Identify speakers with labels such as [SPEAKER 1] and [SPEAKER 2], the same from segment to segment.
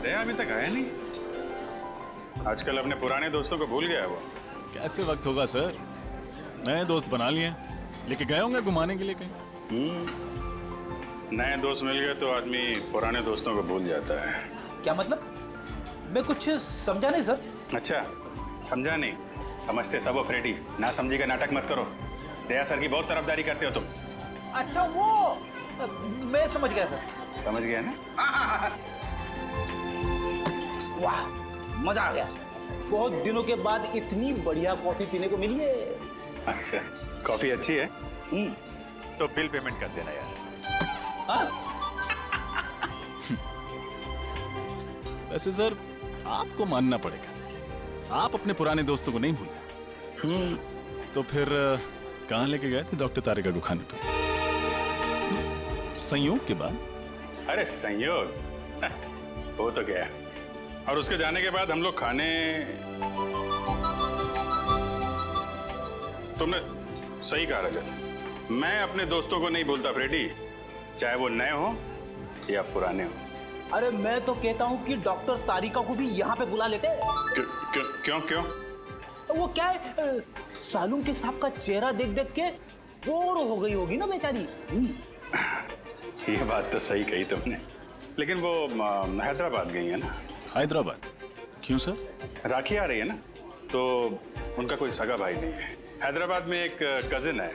[SPEAKER 1] दया अभी तक आया नहीं। आजकल अपने पुराने दोस्तों को भूल गया है वो।
[SPEAKER 2] कैसे वक्त होगा सर, नए दोस्त बना लिए, लेके गए होंगे घुमाने के लिए कहीं।
[SPEAKER 1] नए दोस्त मिल गए तो आदमी पुराने दोस्तों को भूल जाता है।
[SPEAKER 3] क्या मतलब? मैं कुछ समझा नहीं सर।
[SPEAKER 1] अच्छा, समझा नहीं? समझते सब हो फ्रेडी, ना समझी का नाटक मत करो। दया सर की बहुत तरफदारी करते हो तुम।
[SPEAKER 3] अच्छा वो मैं समझ गया सर।
[SPEAKER 1] समझ गया ना?
[SPEAKER 3] वाह, मजा आ गया। बहुत दिनों के बाद इतनी बढ़िया कॉफी पीने को मिली है।
[SPEAKER 1] अच्छा, कॉफी अच्छी है?
[SPEAKER 2] तो बिल पेमेंट कर देना यार। वैसे सर आपको मानना पड़ेगा, आप अपने पुराने दोस्तों को नहीं भूले। तो फिर कहाँ लेके गए थे डॉक्टर तारिका को खाने पर? संयोग के बाद?
[SPEAKER 1] अरे संयोग वो तो गया, और उसके जाने के बाद हम लोग खाने। तुमने सही कहा रजत, मैं अपने दोस्तों को नहीं भूलता फ्रेडी, चाहे वो नए हो या पुराने हो।
[SPEAKER 3] अरे मैं तो कहता हूँ कि डॉक्टर तारिका को भी यहाँ पे बुला लेते।
[SPEAKER 1] क्यों क्यों?
[SPEAKER 3] वो क्या है, सालूम के साहब का चेहरा देख देख के बोर हो गई होगी ना बेचारी।
[SPEAKER 1] ये बात तो सही कही तुमने, लेकिन वो हैदराबाद गई है ना।
[SPEAKER 2] हैदराबाद? क्यों सर?
[SPEAKER 1] राखी आ रही है ना, तो उनका कोई सगा भाई नहीं है। हैदराबाद में एक कजिन है,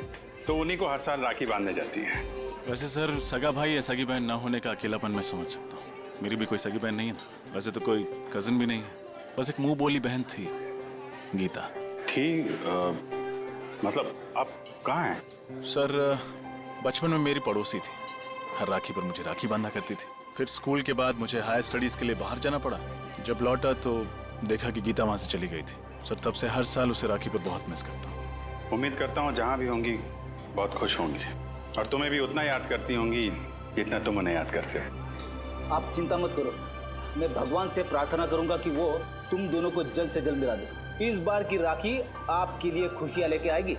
[SPEAKER 1] तो उन्हीं को हर साल राखी बांधने जाती है।
[SPEAKER 2] वैसे सर सगा भाई या सगी बहन ना होने का अकेलापन मैं समझ सकता हूँ। मेरी भी कोई सगी बहन नहीं है ना, वैसे तो कोई कजिन भी नहीं है, बस एक मुंह बोली बहन थी, गीता।
[SPEAKER 1] ठीक, मतलब आप कहाँ हैं?
[SPEAKER 2] सर बचपन में मेरी पड़ोसी थी, हर राखी पर मुझे राखी बांधा करती थी। फिर स्कूल के बाद मुझे हायर स्टडीज के लिए बाहर जाना पड़ा। जब लौटा तो देखा कि गीता वहाँ से चली गई थी। सर तब से हर साल उसे राखी पर बहुत मिस करता हूँ।
[SPEAKER 1] उम्मीद करता हूँ जहाँ भी होंगी बहुत खुश होंगी, और तुम्हें भी उतना याद करती होंगी जितना तुम उन्हें याद करते हो।
[SPEAKER 3] आप चिंता मत करो, मैं भगवान से प्रार्थना करूंगा कि वो तुम दोनों को जल्द से जल्द मिला दे। इस बार की राखी आपके लिए खुशियां लेके आएगी।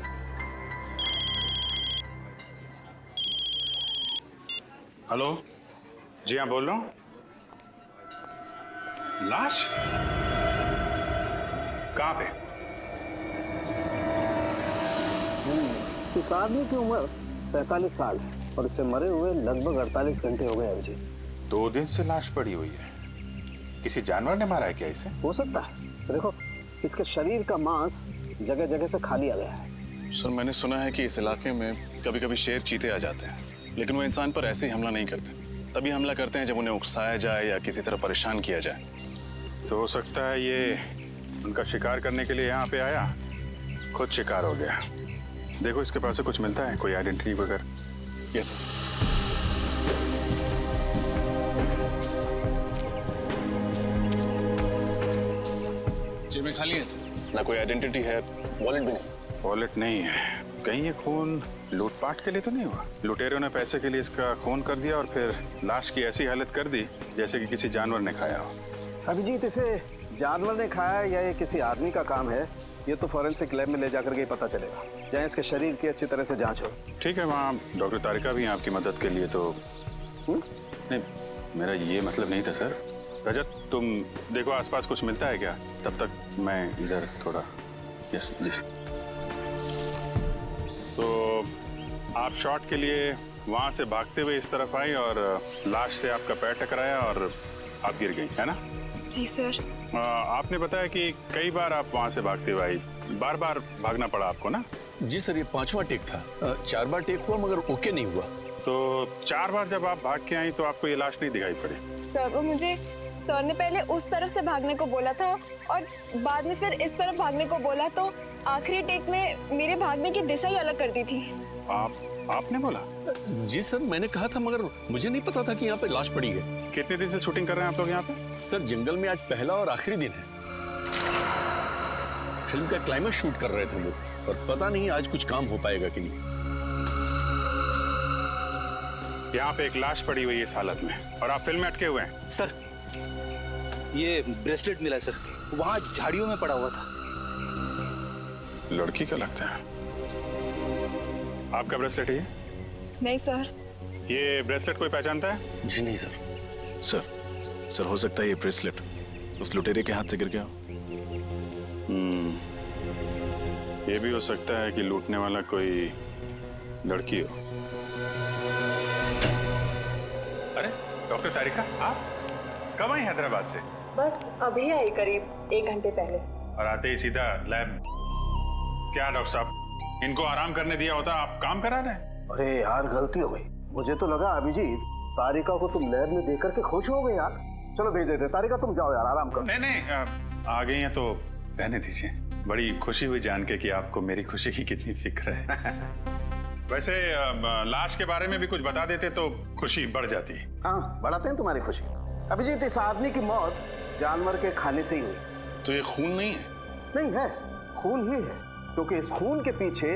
[SPEAKER 1] हेलो, जी हाँ बोल रहा हूँ। लाश कहाँ पे?
[SPEAKER 4] इस आदमी की उम्र 45 साल है और इसे मरे हुए लगभग 48 घंटे हो गए अभिजीत।
[SPEAKER 5] 2 दिन से लाश पड़ी हुई है। किसी जानवर ने मारा है क्या इसे?
[SPEAKER 4] हो सकता है, देखो इसके शरीर का मांस जगह जगह से खा लिया गया है।
[SPEAKER 2] सर मैंने सुना है कि इस इलाके में कभी कभी शेर चीते आ जाते हैं, लेकिन वो इंसान पर ऐसे ही हमला नहीं करते। तभी हमला करते हैं जब उन्हें उकसाया जाए या किसी तरह परेशान किया जाए।
[SPEAKER 1] तो हो सकता है ये उनका शिकार करने के लिए यहाँ पे आया, खुद शिकार हो गया। देखो इसके पास से कुछ मिलता है, कोई आइडेंटिटी वगैरह?
[SPEAKER 2] Yes sir. जेबें खाली हैं सर, ना कोई आइडेंटिटी है, वॉलेट भी नहीं।
[SPEAKER 1] वॉलेट नहीं है? कहीं ये खून लूटपाट के लिए तो नहीं हुआ? लुटेरों ने पैसे के लिए इसका खून कर दिया और फिर लाश की ऐसी हालत कर दी जैसे कि किसी जानवर ने खाया हो।
[SPEAKER 4] अभिजीत, इसे जानवर ने खाया या ये किसी आदमी का काम है, ये तो फॉरेंसिक लैब में ले जाकर के ही पता चलेगा, जहाँ इसके शरीर की अच्छी तरह से जांच हो।
[SPEAKER 1] ठीक है, वहाँ डॉक्टर तारिका भी हैं आपकी मदद के लिए। तो नहीं, मेरा ये मतलब नहीं था सर। रजत तुम देखो आसपास कुछ मिलता है क्या, तब तक मैं इधर थोड़ा। यस जी। तो आप शॉट के लिए वहाँ से भागते हुए इस तरफ आई और लाश से आपका पैर टकराया और आप गिर गई, है ना?
[SPEAKER 6] जी सर।
[SPEAKER 1] आपने बताया कि कई बार आप वहाँ से भागते हुए आई, बार बार भागना पड़ा आपको ना?
[SPEAKER 7] जी सर, ये 5वां टेक था। 4 बार टेक हुआ मगर ओके नहीं हुआ।
[SPEAKER 1] तो 4 बार जब आप भाग के आई तो आपको ये लाश नहीं दिखाई पड़ी?
[SPEAKER 6] सर वो मुझे सर ने पहले उस तरफ से भागने को बोला था और बाद में फिर इस तरफ भागने को बोला, तो आखिरी टेक में मेरे भागने की दिशा ही अलग कर दी थी।
[SPEAKER 1] आपने बोला?
[SPEAKER 7] जी सर, मैंने कहा था मगर मुझे नहीं पता था कि यहाँ पे लाश पड़ी है।
[SPEAKER 1] कितने दिन से शूटिंग कर रहे हैं आप लोग यहाँ पे?
[SPEAKER 7] सर जंगल में आज पहला और आखिरी दिन है। फिल्म का क्लाइमेक्स शूट कर रहे थे हम लोग और पता नहीं आज कुछ काम हो पाएगा कि नहीं।
[SPEAKER 1] यहाँ पे एक लाश पड़ी हुई है इस हालत में और आप फिल्म में अटके हुए हैं।
[SPEAKER 3] सर ये ब्रेसलेट मिला है सर, वहाँ झाड़ियों में पड़ा हुआ था।
[SPEAKER 1] लड़की का लगता है। आपका ब्रेसलेट है ये?
[SPEAKER 6] नहीं सर।
[SPEAKER 1] ये ब्रेसलेट कोई पहचानता है?
[SPEAKER 7] जी नहीं सर।
[SPEAKER 2] सर सर हो सकता है ये ब्रेसलेट उस लुटेरे के हाथ से गिर गया हो।
[SPEAKER 1] ये भी हो सकता है कि लूटने वाला कोई लड़की हो। अरे डॉक्टर तारिका, आप कब आई हैदराबाद से?
[SPEAKER 8] बस अभी आई, करीब 1 घंटे पहले।
[SPEAKER 1] और आते ही सीधा लैब? क्या डॉक्टर साहब, इनको आराम करने दिया होता, आप काम करा रहे हैं?
[SPEAKER 4] अरे यार गलती हो गई, मुझे तो लगा अभिजीत तारिका को तुम लैब में देख करके खुश हो गए यार। चलो भेज देते, तारिका तुम जाओ यार, आराम करो।
[SPEAKER 1] नहीं, आ गई हैं तो रहने दीजिए। बड़ी खुशी हुई जान के कि आपको मेरी खुशी की कितनी फिक्र है। वैसे लाश के बारे में भी कुछ बता देते तो खुशी बढ़ जाती।
[SPEAKER 4] हाँ, बढ़ाते हैं तुम्हारी खुशी। अभिजीत, इस आदमी की मौत जानवर के खाने से ही हुई।
[SPEAKER 7] तो ये खून नहीं है?
[SPEAKER 4] नहीं है, खून ही है, क्योंकि इस खून के पीछे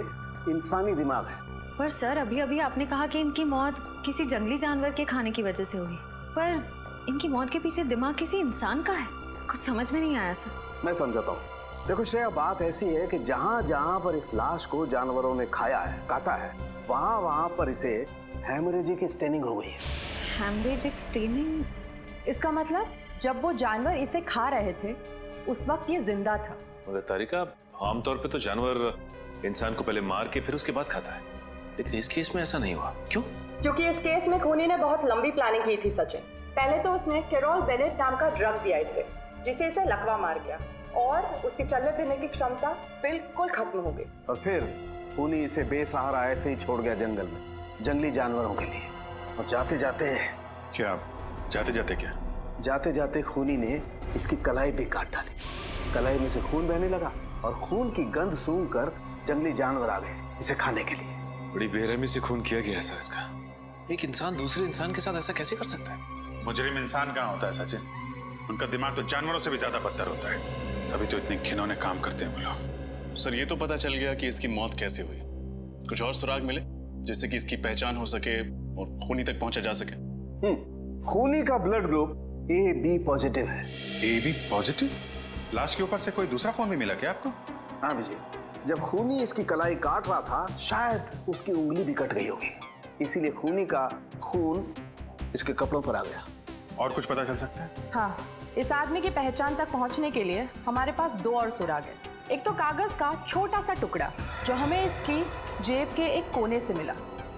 [SPEAKER 4] इंसानी दिमाग है।
[SPEAKER 9] पर सर अभी अभी आपने कहा कि इनकी मौत किसी जंगली जानवर के खाने की वजह से हुई, पर इनकी मौत के पीछे दिमाग किसी इंसान का है। कुछ समझ में नहीं आया सर।
[SPEAKER 4] मैं समझाता हूँ। देखो श्रेया, बात ऐसी है कि जहाँ जहाँ पर इस लाश को जानवरों ने खाया है, काटा है, वहाँ वहाँ पर इसे हेमरेजिक स्टेनिंग हो गई है।
[SPEAKER 9] Haemorrhagic staining?
[SPEAKER 8] इसका मतलब जब वो जानवर इसे खा रहे थे उस वक्त ये जिंदा था।
[SPEAKER 10] मगर तारिका, आमतौर पे तो जानवर इंसान को पहले मार के फिर उसके बाद खाता है, लेकिन इस केस में ऐसा नहीं हुआ। क्यों?
[SPEAKER 8] क्योंकि इस केस में खूनी ने बहुत लंबी प्लानिंग की थी सचिन। पहले तो उसने कैरोल बेनेट नाम का ड्रग दिया इसे, जिसे इसे लकवा मार गया और उसके चलने फिरने की क्षमता बिल्कुल खत्म हो गई।
[SPEAKER 4] और फिर खूनी इसे बेसहारा ऐसे ही छोड़ गया जंगल में, जंगली जानवरों के लिए। और जाते जाते जाते जाते खूनी ने इसकी कलाई भी काट डाली। कलाई में से खून बहने लगा और खून की गंध सूंघकर जंगली जानवर आ गए इसे खाने के लिए।
[SPEAKER 10] बड़ी बेरहमी से खून किया गया ऐसा इसका। एक इंसान दूसरे इंसान के साथ ऐसा कैसे कर सकता है?
[SPEAKER 1] मुजरिम इंसान कहाँ होता है सचिन? उनका दिमाग तो जानवरों से भी ज्यादा बदतर होता है, तभी तो इतने घिनौने काम करते हैं वो लोग।
[SPEAKER 2] सर ये तो पता चल गया कि इसकी मौत कैसे हुई। कुछ और सुराग मिले जिससे कि इसकी पहचान हो सके और खूनी तक पहुंचा जा सके?
[SPEAKER 4] खूनी का ब्लड ग्रुप AB पॉजिटिव है।
[SPEAKER 1] AB positive? लाश के ऊपर से कोई दूसरा खून भी मिला क्या आपको?
[SPEAKER 4] हाँ विजय, जब खूनी इसकी कलाई काट रहा था शायद उसकी उंगली भी कट गई होगी, इसीलिए खूनी का खून इसके कपड़ों पर आ गया।
[SPEAKER 1] और कुछ पता चल सकता है?
[SPEAKER 8] हाँ, इस आदमी की पहचान तक पहुंचने के लिए हमारे पास 2 और सुराग है। एक तो कागज का छोटा सा टुकड़ा जो हमें इसकी जेब के एक कोने से मिला,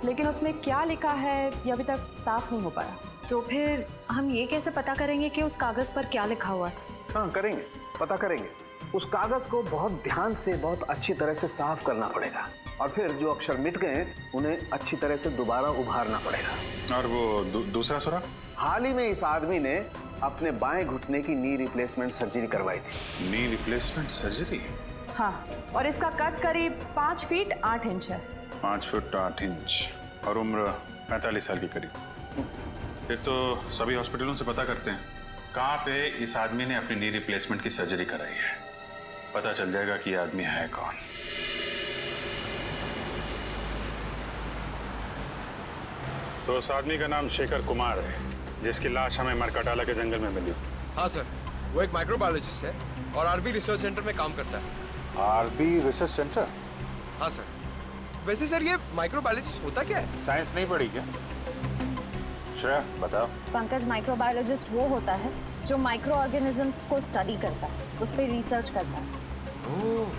[SPEAKER 8] लेकिन उसमें क्या लिखा है ये अभी तक साफ नहीं हो पाया।
[SPEAKER 9] तो फिर हम ये कैसे पता करेंगे कि उस कागज पर क्या लिखा हुआ था?
[SPEAKER 4] हाँ करेंगे, पता करेंगे। उस कागज को बहुत ध्यान से, बहुत अच्छी तरह से साफ करना पड़ेगा और फिर जो अक्षर मिट गए उन्हें अच्छी तरह से दोबारा उभारना पड़ेगा।
[SPEAKER 1] और वो दूसरा सुराग?
[SPEAKER 4] हाल ही में इस आदमी ने अपने बाएं घुटने की नी रिप्लेसमेंट सर्जरी करवाई थी।
[SPEAKER 1] Knee replacement surgery?
[SPEAKER 8] हाँ, और इसका कद करीब 5 फीट 8 इंच है।
[SPEAKER 1] 5 फुट 8 इंच और उम्र 45 साल के करीब। फिर तो सभी हॉस्पिटलों से पता करते हैं कहाँ पे इस आदमी ने अपनी नी रिप्लेसमेंट की सर्जरी कराई है, पता चल जाएगा कि ये आदमी है कौन। तो उस आदमी का नाम शेखर कुमार है जिसकी लाश हमें मरकटाला के जंगल में मिली।
[SPEAKER 11] हाँ सर, वो एक माइक्रोबायोलॉजिस्ट है और आरबी रिसर्च सेंटर में काम करता है।
[SPEAKER 5] RB research centre?
[SPEAKER 11] हाँ सर। वैसे सर ये माइक्रोबायोलॉजिस्ट होता क्या है?
[SPEAKER 5] साइंस नहीं पढ़ी क्या? श्रेया बताओ।
[SPEAKER 9] पंकज, माइक्रोबायोलॉजिस्ट वो होता है जो माइक्रो ऑर्गेनिजम्स को स्टडी करता है, उस पर रिसर्च करता है।
[SPEAKER 11] ओह,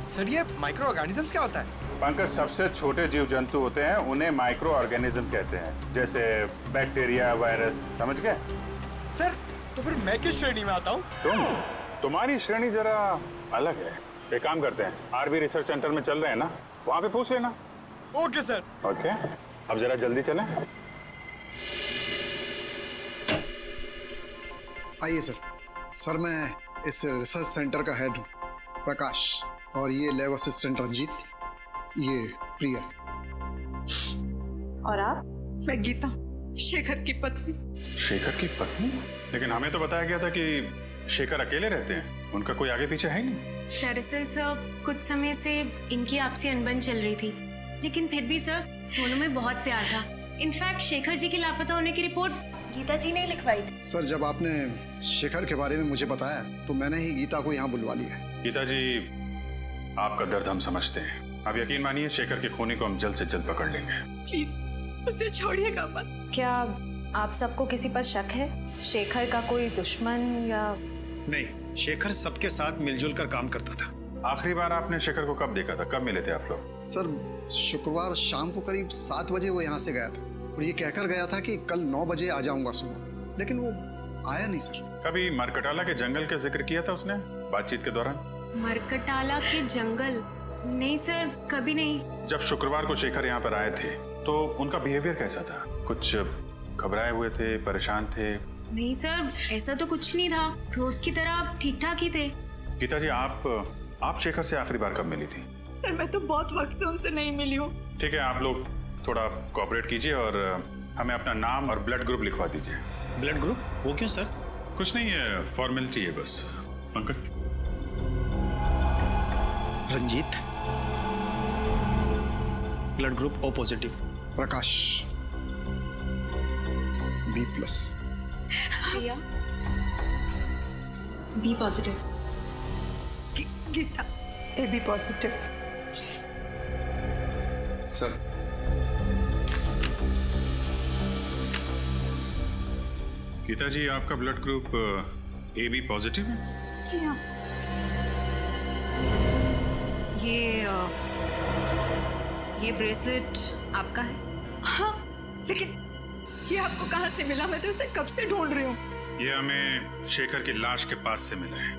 [SPEAKER 11] सर ये माइक्रो ऑर्गेनिजम्स क्या होता है?
[SPEAKER 5] पंकज, सबसे छोटे जीव जंतु होते हैं उन्हें माइक्रो ऑर्गेनिज्म कहते हैं, जैसे बैक्टीरिया, वायरस, समझ गए?
[SPEAKER 11] सर तो फिर मैं किस श्रेणी में आता हूँ?
[SPEAKER 1] तुम्हारी श्रेणी जरा अलग है। एक काम करते हैं, आरबी रिसर्च सेंटर में चल रहे हैं ना, वहाँ पे पूछ लेना।
[SPEAKER 11] Okay sir.
[SPEAKER 1] ओके, अब जरा जल्दी चलें।
[SPEAKER 12] आइए सर। सर मैं इस रिसर्च सेंटर का हेड हूँ, प्रकाश, और ये लैब असिस्टेंट रंजीत, ये प्रिया।
[SPEAKER 8] और आप?
[SPEAKER 13] मैं गीता, शेखर की पत्नी।
[SPEAKER 1] शेखर की पत्नी? लेकिन हमें तो बताया गया था कि शेखर अकेले रहते हैं, उनका कोई आगे पीछे है ही नहीं।
[SPEAKER 14] दरअसल सर कुछ समय से इनकी आपसी अनबन चल रही थी, लेकिन फिर भी सर दोनों में बहुत प्यार था। इनफैक्ट शेखर जी के लापता होने की रिपोर्ट गीता जी ने लिखवाई थी।
[SPEAKER 12] सर जब आपने शेखर के बारे में मुझे बताया तो मैंने ही गीता को यहाँ बुलवा लिया।
[SPEAKER 1] गीता जी, आपका दर्द हम समझते हैं। आप यकीन मानिए शेखर के खूनी को हम जल्द से जल्द पकड़ लेंगे।
[SPEAKER 13] प्लीज उसे छोड़िएगा मत।
[SPEAKER 9] क्या आप सबको किसी पर शक है? शेखर का कोई दुश्मन या?
[SPEAKER 12] नहीं, शेखर सबके साथ मिलजुल कर काम करता था।
[SPEAKER 1] आखिरी बार आपने शेखर को कब देखा था? कब मिले थे आप लोग?
[SPEAKER 12] सर, शुक्रवार शाम को करीब 7 बजे वो यहाँ से गया था और ये कहकर गया था कि कल 9 बजे आ जाऊंगा सुबह, लेकिन वो आया नहीं सर।
[SPEAKER 1] कभी मरकटाला के जंगल का जिक्र किया था उसने बातचीत के दौरान?
[SPEAKER 14] मरकटाला के जंगल? नहीं सर, कभी नहीं।
[SPEAKER 1] जब शुक्रवार को शेखर यहाँ पर आए थे तो उनका बिहेवियर कैसा था? कुछ घबराए हुए थे, परेशान थे?
[SPEAKER 14] नहीं सर, ऐसा तो कुछ नहीं था, रोज की तरह ठीक ठाक ही थे।
[SPEAKER 1] गीता जी, आप शेखर से आखिरी बार कब मिली थी?
[SPEAKER 13] सर मैं तो बहुत वक्त से उनसे नहीं मिली हूँ।
[SPEAKER 1] ठीक है, आप लोग थोड़ा कोऑपरेट कीजिए और हमें अपना नाम और ब्लड ग्रुप लिखवा दीजिए।
[SPEAKER 12] Blood group? वो क्यों सर?
[SPEAKER 1] कुछ नहीं है, फॉर्मेलिटी है बस। Pankaj.
[SPEAKER 12] Ranjit, blood group O positive. Prakash, B+।
[SPEAKER 14] Priya, B positive.
[SPEAKER 13] Geeta, AB positive.
[SPEAKER 11] Sir,
[SPEAKER 1] Geeta ji, आपका ब्लड ग्रुप AB पॉजिटिव है?
[SPEAKER 13] जी हाँ।
[SPEAKER 9] ये ब्रेसलेट आपका है?
[SPEAKER 13] हाँ, लेकिन ये आपको कहाँ से मिला? मैं तो इसे कब से ढूंढ रही हूँ।
[SPEAKER 1] ये हमें शेखर की लाश के पास से मिला है।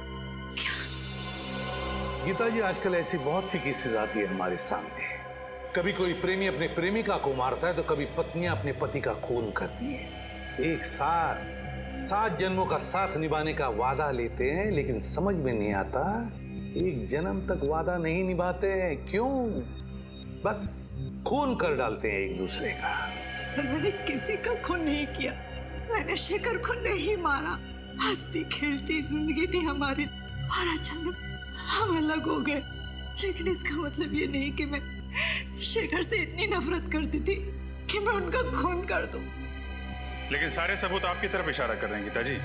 [SPEAKER 15] गीता जी, आजकल ऐसी बहुत सी केसेस आती है हमारे सामने। कभी कोई प्रेमी अपने प्रेमिका को मारता है तो कभी पत्नियां अपने पति का खून करती हैं। एक साथ 7 जन्मों का साथ निभाने का वादा लेते हैं, लेकिन समझ में नहीं आता एक जन्म तक वादा नहीं निभाते हैं। क्यों? बस खून कर डालते हैं एक दूसरे का।
[SPEAKER 13] सर, मैंने किसी का खून नहीं किया। मैंने शेखर को नहीं मारा। हंसती खेलती जिंदगी थी हमारी और अचानक हम अलग हो गए। लेकिन इसका मतलब ये नहीं कि मैं शेखर से इतनी नफरत करती थी कि मैं उनका खून कर दूं।
[SPEAKER 1] लेकिन सारे सबूत आपकी तरफ इशारा कर रहे हैं गीता जी,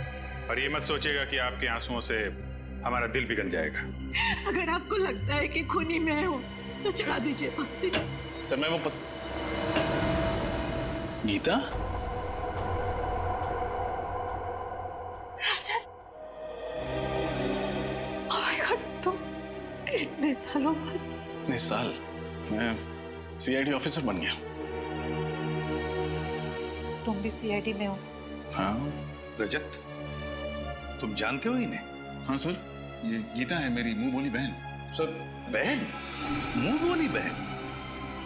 [SPEAKER 1] और ये मत सोचिएगा कि आपके आंसुओं से हमारा दिल पिघल जाएगा।
[SPEAKER 13] अगर आपको लगता है कि खूनी मैं हूं तो चढ़ा दीजिए फांसी।
[SPEAKER 2] सर, मैं वो गीता?
[SPEAKER 13] राजन, ओह माय गॉड, तुम इतने सालों बाद?
[SPEAKER 2] इतने साल? मैं CID ऑफिसर बन गया।
[SPEAKER 13] तुम भी CID में हो?
[SPEAKER 2] हाँ।
[SPEAKER 15] रजत, तुम जानते हो इन्हें?
[SPEAKER 2] हाँ सर, ये गीता है, मेरी मुंह बोली बहन। सर।
[SPEAKER 15] बहन? मुंह बोली बहन?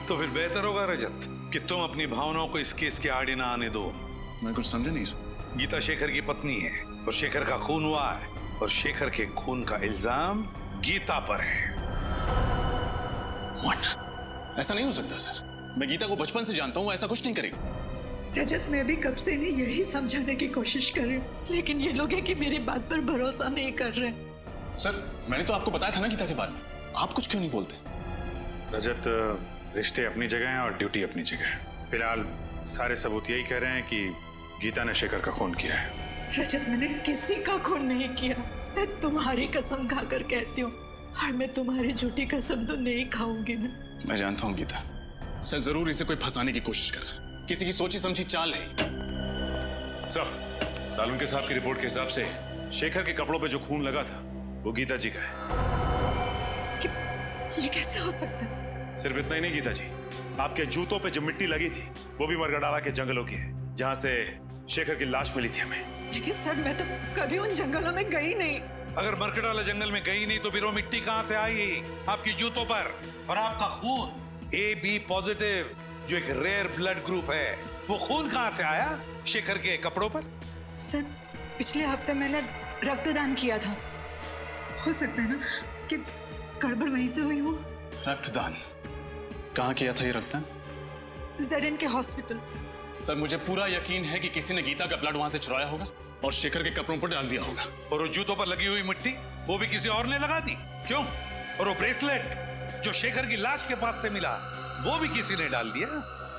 [SPEAKER 15] तो फिर बेहतर होगा रजत कि तुम अपनी भावनाओं को इस केस के आड़े ना आने दो।
[SPEAKER 2] मैं कुछ समझा नहीं सर।
[SPEAKER 15] गीता शेखर की पत्नी है और शेखर का खून हुआ है, और शेखर के खून का इल्जाम गीता पर है।
[SPEAKER 2] What? ऐसा नहीं हो सकता सर। मैं गीता को बचपन से जानता हूँ, ऐसा कुछ नहीं करेगी।
[SPEAKER 13] रजत, मैं भी कब से इन्हें यही समझाने की कोशिश कर रही हूँ, लेकिन ये लोग हैं कि मेरी बात पर भरोसा नहीं कर रहे।
[SPEAKER 2] सर, मैंने तो आपको बताया था ना गीता के बारे में, आप कुछ क्यों नहीं बोलते?
[SPEAKER 1] रजत, रिश्ते अपनी जगह हैं और ड्यूटी अपनी जगह है। फिलहाल सारे सबूत यही कह रहे हैं कि गीता ने शेखर का खून किया है।
[SPEAKER 13] रजत, मैंने किसी का खून नहीं किया। मैं तुम्हारी कसम खाकर कहती हूँ, और मैं तुम्हारी झूठी कसम तो नहीं खाऊंगी ना।
[SPEAKER 2] मैं जानता हूँ गीता, सर जरूर इसे कोई फंसाने की कोशिश कर रहा है, किसी की सोची समझी चाल है।
[SPEAKER 10] सर, सालुंके साहब की रिपोर्ट के हिसाब से शेखर के कपड़ों पे जो खून लगा था वो गीता जी का है।
[SPEAKER 13] ये कैसे हो सकता है?
[SPEAKER 10] सिर्फ इतना ही नहीं गीता जी, आपके जूतों पे जो मिट्टी लगी थी वो भी मरकटाला के जंगलों की है, जहाँ से शेखर की लाश मिली थी हमें।
[SPEAKER 13] लेकिन सर, मैं तो कभी उन जंगलों में गई नहीं।
[SPEAKER 15] अगर मरकटाला जंगल में गई नहीं तो फिर वो मिट्टी कहाँ से आई आपकी जूतों पर? और आपका खून AB पॉजिटिव, जो एक रेयर ब्लड ग्रुप है, वो खून कहाँ से आया शेखर के कपड़ों पर?
[SPEAKER 13] सर, पिछले हफ्ते मैंने रक्तदान किया था। हो सकता है ना कि गड़बड़ वहीं से हुई हो।
[SPEAKER 2] रक्तदान? कहाँ किया था ये रक्तदान?
[SPEAKER 13] ZN के हॉस्पिटल।
[SPEAKER 2] सर, मुझे पूरा यकीन है कि किसी ने गीता का ब्लड वहां से चुराया होगा और शेखर के कपड़ों पर डाल दिया होगा।
[SPEAKER 15] और वो जूतों पर लगी हुई मिट्टी वो भी किसी और ने लगा दी? क्यों? और वो ब्रेसलेट जो शेखर की लाश के पास से मिला वो भी किसी ने डाल दिया?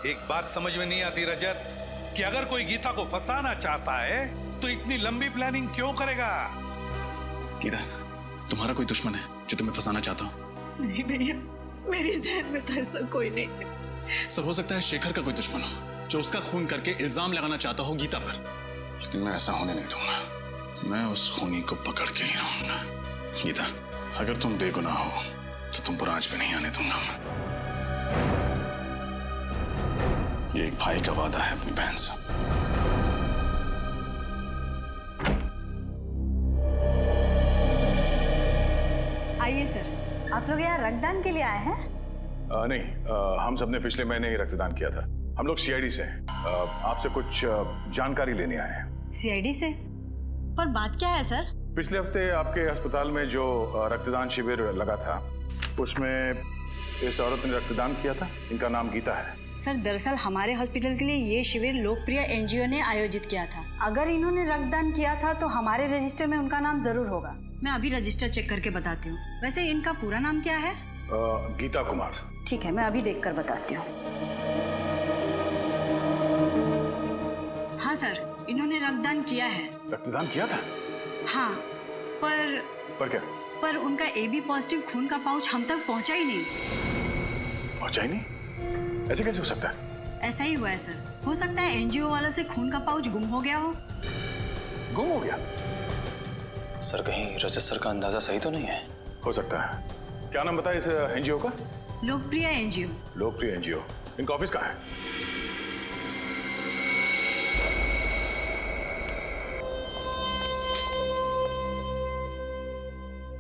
[SPEAKER 15] एक बात समझ में नहीं आती रजत, कि अगर कोई गीता को फंसाना चाहता है तो इतनी लंबी प्लानिंग क्यों करेगा?
[SPEAKER 2] गीता, तुम्हारा कोई दुश्मन है जो तुम्हें फंसाना चाहता हो?
[SPEAKER 13] नहीं भैया, मेरी जहन में तो ऐसा कोई नहीं है।
[SPEAKER 2] सर, हो सकता है शेखर का कोई दुश्मन हो जो उसका खून करके इल्जाम लगाना चाहता हो गीता पर। लेकिन मैं ऐसा होने नहीं दूंगा। मैं उस खूनी को पकड़ के ही रहूंगा। गीता, अगर तुम बेगुनाह हो तो तुम पर आज भी नहीं आने दूंगा मैं। ये एक भाई का वादा है अपनी बहन से।
[SPEAKER 16] आइए सर, आप लोग यहाँ रक्तदान के लिए आए हैं?
[SPEAKER 5] नहीं, हम सबने पिछले महीने ही रक्तदान किया था। हम लोग सीआईडी से हैं। आपसे कुछ जानकारी लेने आए हैं।
[SPEAKER 16] सीआईडी से? पर बात क्या है सर?
[SPEAKER 5] पिछले हफ्ते आपके अस्पताल में जो रक्तदान शिविर लगा था, उसमें इस औरत ने रक्तदान किया था। इनका नाम गीता है।
[SPEAKER 16] सर, दरअसल हमारे हॉस्पिटल के लिए ये शिविर लोकप्रिय एनजीओ ने आयोजित किया था। अगर इन्होंने रक्तदान किया था तो हमारे रजिस्टर में उनका नाम जरूर होगा। मैं अभी रजिस्टर चेक करके बताती हूँ। वैसे इनका पूरा नाम क्या है?
[SPEAKER 5] गीता कुमार।
[SPEAKER 16] ठीक है, मैं अभी देखकर बताती हूँ। हाँ सर, इन्होंने रक्तदान किया है।
[SPEAKER 5] रक्तदान किया था?
[SPEAKER 16] हाँ, पर
[SPEAKER 5] क्या?
[SPEAKER 16] पर उनका AB पॉजिटिव खून का पाउच हम तक पहुंचा ही नहीं।
[SPEAKER 5] पहुंचा ही नहीं? ऐसे कैसे हो सकता है?
[SPEAKER 16] ऐसा ही हुआ है सर। हो सकता है एनजीओ वालों से खून का पाउच गुम हो गया हो।
[SPEAKER 5] गुम हो गया?
[SPEAKER 17] सर, कहीं रजिस्टर का अंदाजा सही तो नहीं है?
[SPEAKER 5] हो सकता है। क्या नाम बताया इस एनजीओ का?
[SPEAKER 16] लोकप्रिय एनजीओ।
[SPEAKER 5] लोकप्रिय एनजीओ। इनका ऑफिस कहाँ है?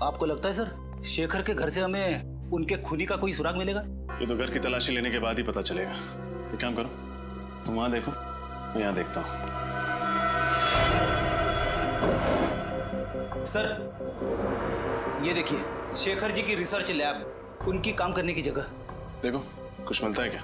[SPEAKER 3] आपको लगता है सर शेखर के घर से हमें उनके खूनी का कोई सुराग मिलेगा?
[SPEAKER 2] ये तो घर की तलाशी लेने के बाद ही पता चलेगा। एक काम करो, तुम वहां देखो, मैं यहाँ देखता हूँ।
[SPEAKER 3] सर, ये देखिए, शेखर जी की रिसर्च लैब, उनकी काम करने की जगह।
[SPEAKER 2] देखो, कुछ मिलता है क्या?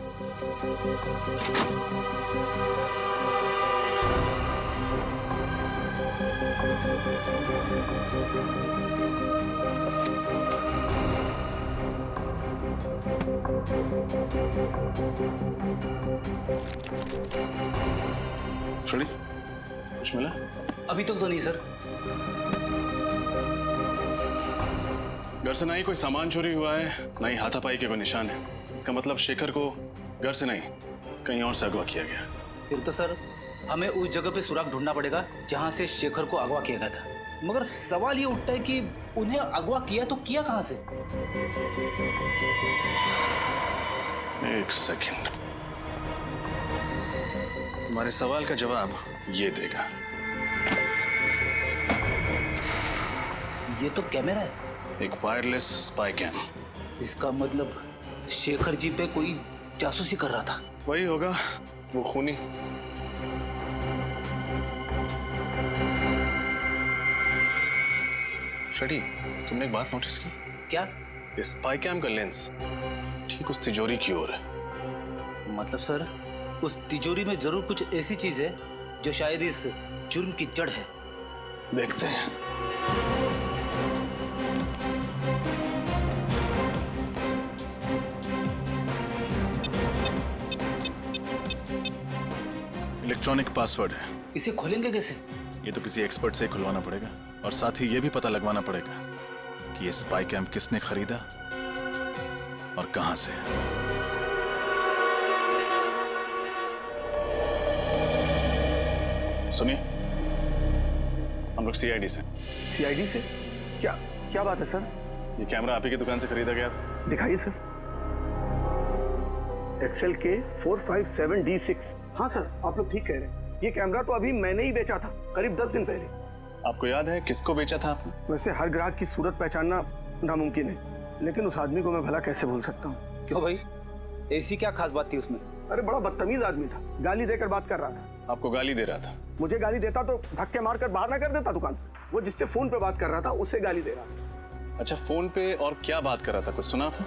[SPEAKER 2] छोड़ी, कुछ मिला?
[SPEAKER 3] अभी तक तो नहीं सर।
[SPEAKER 2] घर से ना ही कोई सामान चोरी हुआ है, ना ही हाथापाई के कोई निशान है। इसका मतलब शेखर को घर से नहीं, कहीं और से अगवा किया गया।
[SPEAKER 3] फिर तो सर हमें उस जगह पे सुराग ढूंढना पड़ेगा जहां से शेखर को अगवा किया गया था। मगर सवाल ये उठता है कि उन्हें अगवा किया तो किया कहां से?
[SPEAKER 2] एक सेकंड, तुम्हारे सवाल का जवाब ये देगा।
[SPEAKER 3] ये तो कैमरा है।
[SPEAKER 2] एक वायरलेस स्पाई कैम।
[SPEAKER 3] इसका मतलब शेखर जी पे कोई जासूसी कर रहा था।
[SPEAKER 2] वही होगा, वो खूनी। शडी, तुमने एक बात नोटिस की?
[SPEAKER 3] क्या?
[SPEAKER 2] इस स्पाई कैम का लेंस ठीक उस तिजोरी की ओर है।
[SPEAKER 3] मतलब सर उस तिजोरी में जरूर कुछ ऐसी चीज है जो शायद इस जुर्म की जड़ है।
[SPEAKER 2] देखते हैं। इलेक्ट्रॉनिक पासवर्ड है।
[SPEAKER 3] इसे खोलेंगे कैसे?
[SPEAKER 2] ये तो किसी एक्सपर्ट से खुलवाना पड़ेगा, और साथ ही ये भी पता लगवाना पड़ेगा कि ये स्पाई कैम किसने खरीदा और कहां से। सुनिए, हम लोग सीआईडी से।
[SPEAKER 4] सीआईडी से? क्या क्या बात है सर?
[SPEAKER 2] ये कैमरा आप ही की दुकान से खरीदा गया था।
[SPEAKER 4] दिखाइए सर। एक्सेल के 457D6। हाँ सर, आप लोग ठीक कह रहे हैं। ये कैमरा तो अभी मैंने ही बेचा था, करीब 10 दिन पहले।
[SPEAKER 2] आपको याद है किसको बेचा था आपने?
[SPEAKER 4] वैसे हर ग्राहक की सूरत पहचानना नामुमकिन है, लेकिन उस आदमी को मैं भला कैसे भूल सकता हूँ।
[SPEAKER 3] क्यों भाई, ऐसी क्या खास बात थी उसमें?
[SPEAKER 4] अरे बड़ा बदतमीज आदमी था, गाली देकर बात कर रहा था।
[SPEAKER 2] आपको गाली दे रहा था?
[SPEAKER 4] मुझे गाली देता तो धक्के मारकर बाहर ना कर देता दुकान से। वो जिससे फोन पे बात कर रहा था उसे गाली दे रहा था।
[SPEAKER 2] अच्छा, फोन पे और क्या बात कर रहा था, कुछ सुना आपने?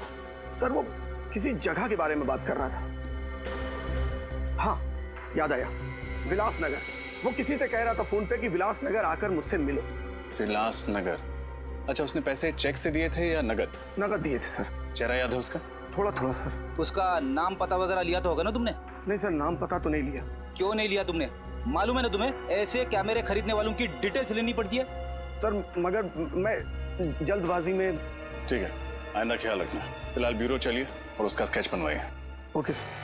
[SPEAKER 4] सर वो किसी जगह के बारे में बात कर रहा था। हाँ याद आया, विलासनगर। वो किसी से कह रहा था फोन पे कि विलासनगर आकर मुझसे मिलो।
[SPEAKER 2] विलासनगर? अच्छा, उसने पैसे चेक से दिए थे या नगद?
[SPEAKER 4] नगद दिए थे सर।
[SPEAKER 2] चेहरा याद है उसका?
[SPEAKER 4] थोड़ा थोड़ा सर।
[SPEAKER 3] उसका नाम पता वगैरह लिया तो होगा ना तुमने?
[SPEAKER 4] नहीं सर, नाम पता तो नहीं लिया।
[SPEAKER 3] क्यों नहीं लिया तुमने? मालूम है ना तुम्हें, ऐसे कैमरे खरीदने वालों की डिटेल्स लेनी पड़ती है।
[SPEAKER 4] सर मगर मैं जल्दबाजी में।
[SPEAKER 2] ठीक है, आइंदा ख्याल रखना। फिलहाल ब्यूरो चलिए और उसका स्केच बनवाइए।
[SPEAKER 4] Okay sir.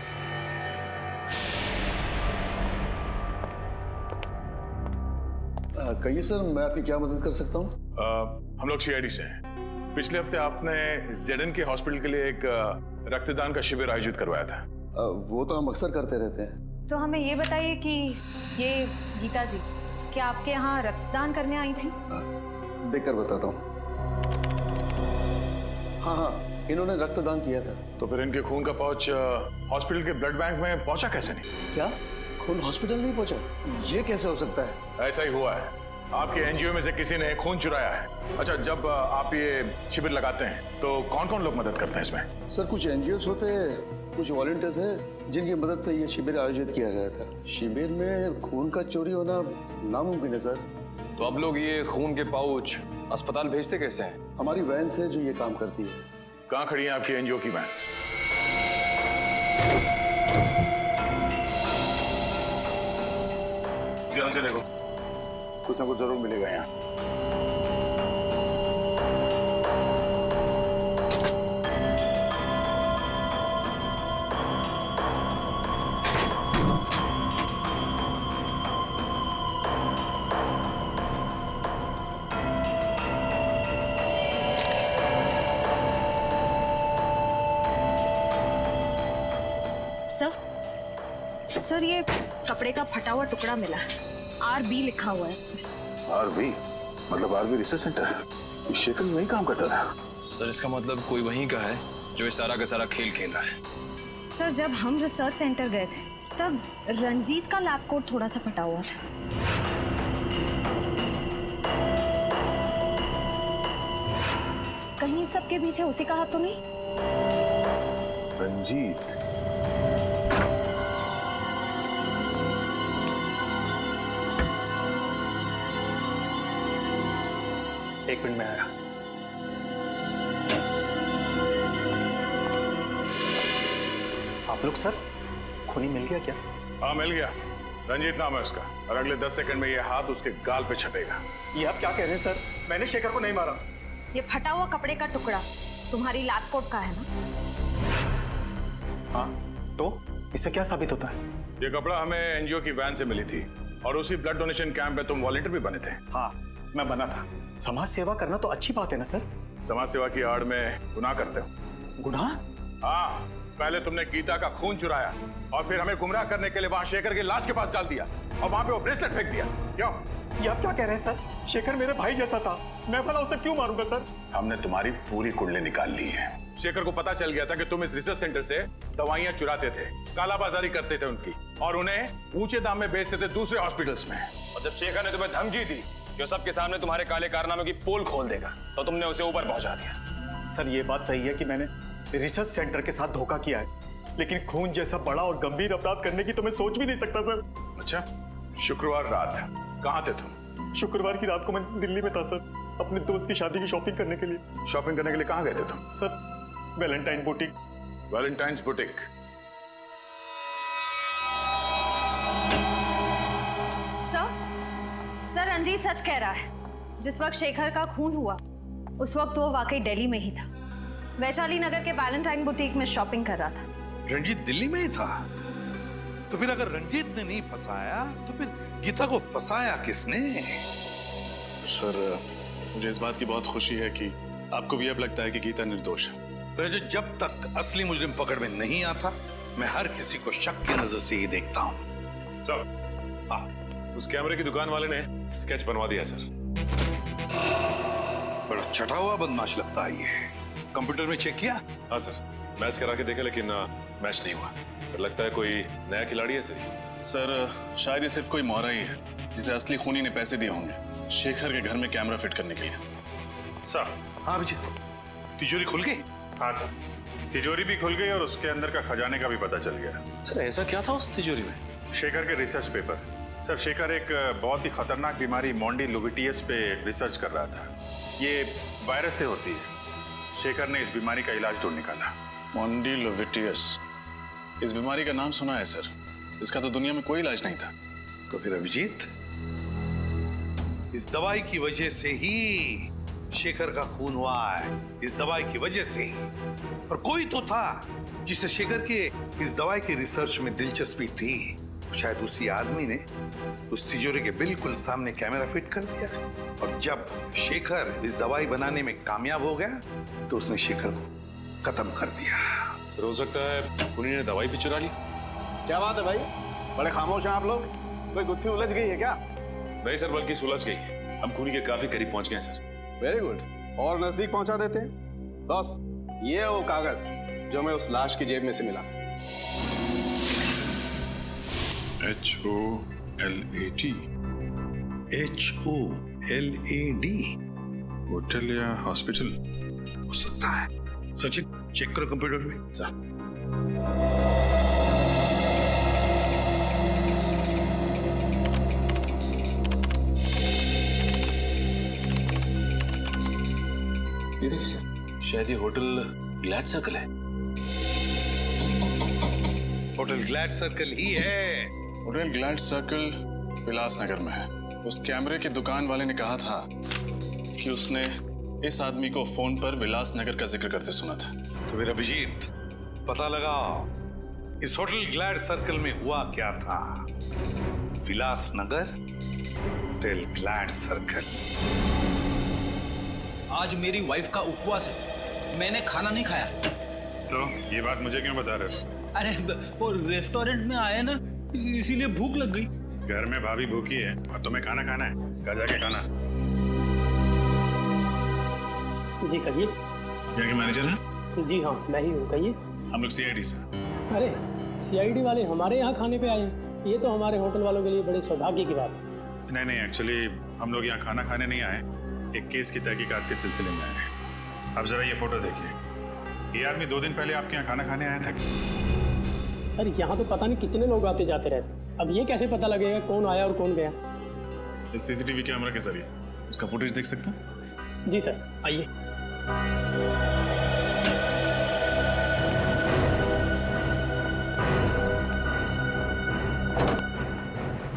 [SPEAKER 7] कहिए सर, मैं आपकी क्या मदद कर सकता हूँ?
[SPEAKER 5] हम लोग सीआईडी से हैं। पिछले हफ्ते आपने जेडन के हॉस्पिटल के लिए एक रक्तदान का शिविर आयोजित करवाया था।
[SPEAKER 7] वो तो हम अक्सर करते रहते हैं।
[SPEAKER 9] तो हमें ये बताइए कि ये गीता जी क्या आपके यहाँ रक्तदान करने आई थी?
[SPEAKER 7] देखकर बताता हूँ। हाँ, इन्होंने रक्तदान किया था।
[SPEAKER 5] तो फिर इनके खून का पाउच हॉस्पिटल के ब्लड बैंक में पहुंचा कैसे नहीं?
[SPEAKER 7] क्या खून हॉस्पिटल नहीं पहुंचा? ये कैसे हो सकता है?
[SPEAKER 5] ऐसा ही हुआ है। आपके एनजीओ में से किसी ने खून चुराया है। अच्छा, जब आप ये शिविर लगाते हैं तो कौन कौन लोग मदद करते हैं इसमें?
[SPEAKER 7] सर, कुछ एनजीओस होते हैं, कुछ वॉलंटियर्स हैं जिनकी मदद से ये शिविर आयोजित किया गया था। शिविर में खून का चोरी होना नामुमकिन है सर।
[SPEAKER 17] तो अब लोग ये खून के पाउच अस्पताल भेजते कैसे हैं?
[SPEAKER 7] हमारी वैन से जो ये काम करती है।
[SPEAKER 5] कहाँ खड़ी है आपकी एनजीओ की वैन? ध्यान से देखो, कुछ ना कुछ जरूर मिलेगा यहाँ।
[SPEAKER 9] सर, ये कपड़े का फटा हुआ टुकड़ा मिला है। RB लिखा हुआ है इसमें।
[SPEAKER 5] RB मतलब RB रिसर्च सेंटर। शेखर वही काम करता था।
[SPEAKER 17] सर, इसका मतलब कोई वहीं का है जो इस सारा का सारा खेल खेल रहा है।
[SPEAKER 9] सर, जब हम रिसर्च सेंटर गए थे तब रंजीत का लैब कोट थोड़ा सा फटा हुआ था। कहीं सबके पीछे उसी का हाथ तो नहीं?
[SPEAKER 5] रंजीत?
[SPEAKER 12] एक मिनट में आया। आप लोग सर, खूनी मिल गया क्या?
[SPEAKER 5] हाँ, मिल गया। रंजीत नाम है उसका और अगले 10 सेकंड में ये हाथ उसके गाल पे छपेगा।
[SPEAKER 12] ये आप क्या कह रहे हैं सर? मैंने शेखर को नहीं मारा।
[SPEAKER 9] ये फटा हुआ कपड़े का टुकड़ा तुम्हारी लैब कोट का है ना?
[SPEAKER 12] हाँ, तो इससे क्या साबित होता है?
[SPEAKER 5] ये कपड़ा हमें एनजीओ की वैन से मिली थी और उसी ब्लड डोनेशन कैंप में तुम वॉलंटियर भी बने थे।
[SPEAKER 12] हाँ, मैं बना था। समाज सेवा करना तो अच्छी बात है ना सर?
[SPEAKER 5] समाज सेवा की आड़ में गुनाह करते हो।
[SPEAKER 12] गुनाह?
[SPEAKER 5] हाँ, पहले तुमने गीता का खून चुराया और फिर हमें गुमराह करने के लिए वहां शेखर की लाश के पास डाल दिया और वहां पे वो ब्रेसलेट फेंक दिया। क्यों?
[SPEAKER 12] ये आप क्या कह रहे हैं सर? शेखर मेरे भाई जैसा था, मैं भला उसे क्यों मारूंगा सर?
[SPEAKER 5] हमने तुम्हारी पूरी कुंडली निकाल ली है। शेखर को पता चल गया था कि तुम इस रिसर्च सेंटर से दवाइयां चुराते थे, कालाबाजारी करते थे उनकी और उन्हें ऊंचे दाम में बेचते थे दूसरे हॉस्पिटल्स में।
[SPEAKER 17] और जब शेखर ने तुम्हें धमकी दी जो सबके सामने तुम्हारे काले कारनामे की पोल खोल देगा, तो तुमने उसे ऊपर पहुंचा दिया।
[SPEAKER 12] सर, ये बात सही है कि मैंने रिसर्च सेंटर के साथ धोखा किया है, लेकिन खून जैसा बड़ा और गंभीर अपराध करने की तो मैं सोच भी नहीं सकता सर।
[SPEAKER 5] अच्छा, शुक्रवार रात कहाँ थे तुम?
[SPEAKER 12] शुक्रवार की रात को मैं दिल्ली में था सर, अपने दोस्त की शादी की शॉपिंग करने के लिए।
[SPEAKER 5] शॉपिंग करने के लिए कहाँ गए थे तुम?
[SPEAKER 12] Sir, Valentine boutique.
[SPEAKER 5] Valentine's boutique?
[SPEAKER 9] Sir, Ranjit सच कह रहा है। जिस वक्त शेखर का खून हुआ उस वक्त वो वाकई दिल्ली में ही था। वैशाली नगर के वैलेंटाइन बुटीक में शॉपिंग कर रहा था।
[SPEAKER 15] रंजीत दिल्ली में ही था? तो फिर अगर रंजीत ने नहीं फंसाया तो फिर गीता को फंसाया किसने?
[SPEAKER 2] सर, मुझे इस बात की बहुत खुशी है कि आपको भी अब लगता है कि गीता निर्दोष है।
[SPEAKER 15] तो जब तक असली मुजरिम पकड़ में नहीं आता, मैं हर किसी को शक की नजर से ही देखता हूँ।
[SPEAKER 10] सर, उस कैमरे की दुकान वाले ने स्केच बनवा दिया सर।
[SPEAKER 15] बड़ा छटा हुआ बदमाश लगता है ये। कंप्यूटर में चेक किया?
[SPEAKER 10] हाँ सर, मैच करा के देखा लेकिन मैच नहीं हुआ। फिर लगता है कोई नया खिलाड़ी है
[SPEAKER 2] सर, शायद ये सिर्फ कोई मोहरा ही है जिसे असली खूनी ने पैसे दिए होंगे शेखर के घर में कैमरा फिट करने के लिए।
[SPEAKER 5] सर?
[SPEAKER 15] हाँ अभिजीत, तिजोरी खुल गई?
[SPEAKER 5] हाँ सर, तिजोरी भी खुल गई और उसके अंदर का खजाने का भी पता चल गया।
[SPEAKER 17] सर, ऐसा क्या था उस तिजोरी में?
[SPEAKER 5] शेखर के रिसर्च पेपर। सर, शेखर एक बहुत ही खतरनाक बीमारी मोंडिलोविटियस पे रिसर्च कर रहा था। ये वायरस से होती है। शेखर ने इस बीमारी का इलाज ढूंढ निकाला।
[SPEAKER 2] मोंडिलोविटियस, इस बीमारी का नाम सुना है सर, इसका तो दुनिया में कोई इलाज नहीं था।
[SPEAKER 15] तो फिर अभिजीत, इस दवाई की वजह से ही शेखर का खून हुआ है। इस दवाई की वजह से ही। और कोई तो था जिसे शेखर के इस दवाई की रिसर्च में दिलचस्पी थी। शायद उसी आदमी ने उस तिजोरी के बिल्कुल सामने कैमरा फिट कर दिया, और जब शेखर इस दवाई बनाने में कामयाब हो गया तो उसने शेखर को खत्म कर दिया।
[SPEAKER 10] सर हो सकता है खूनी ने दवाई भी चुरा ली।
[SPEAKER 4] क्या बात है भाई, बड़े खामोश हैं आप लोग। कोई गुत्थी उलझ गई है क्या?
[SPEAKER 10] नहीं सर, बल्कि सुलझ गई। हम खूनी के काफी करीब पहुंच गए सर।
[SPEAKER 4] वेरी गुड, और नजदीक पहुंचा देते हैं। बॉस, ये है वो कागज जो मैं उस लाश की जेब में से मिला।
[SPEAKER 1] HOLAD
[SPEAKER 15] HOLAD
[SPEAKER 1] होटल या हॉस्पिटल
[SPEAKER 15] हो सकता है। सचिन चेक करो कंप्यूटर में।
[SPEAKER 2] ये देखिए सर, शायद ये होटल ग्लैड सर्कल है।
[SPEAKER 15] होटल ग्लैड सर्कल ही है।
[SPEAKER 2] होटल ग्लैड सर्कल विलासनगर में है। उस कैमरे के दुकान वाले ने कहा था कि उसने इस आदमी को फोन पर विलासनगर का जिक्र करते सुना था।
[SPEAKER 15] तो फिर अभिजीत, पता लगाओ इस होटल ग्लैड सर्कल में हुआ क्या था। Vilasnagar, hotel glad circle.
[SPEAKER 3] आज मेरी वाइफ का उपवास है, मैंने खाना नहीं खाया।
[SPEAKER 5] तो ये बात मुझे क्यों बता रहे हो?
[SPEAKER 3] अरे वो रेस्टोरेंट में आए ना, इसीलिए भूख लग गई।
[SPEAKER 5] घर में भाभी भूखी है और तुम्हें खाना खाना है, घर जाके खाना।
[SPEAKER 18] जी कहिए।
[SPEAKER 2] यहाँ के मैनेजर हैं?
[SPEAKER 18] जी हाँ, मैं ही हूँ, कहिए।
[SPEAKER 2] हम लोग CID से।
[SPEAKER 18] अरे CID वाले हमारे यहाँ खाने पे आए हैं, ये तो हमारे होटल वालों के लिए बड़े सौभाग्य की बात है।
[SPEAKER 5] नहीं, एक्चुअली हम लोग यहाँ खाना खाने नहीं आए, एक केस की तहकीकात के सिलसिले में आए हैं। अब जरा ये फोटो देखिए, ये आदमी 2 दिन पहले आपके यहाँ खाना खाने आया था क्या?
[SPEAKER 18] सर यहाँ तो पता नहीं कितने लोग आते जाते रहते, अब ये कैसे पता लगेगा कौन आया और कौन गया?
[SPEAKER 2] इस CCTV कैमरा के जरिए उसका फुटेज देख सकते हैं?
[SPEAKER 18] जी सर, आइए।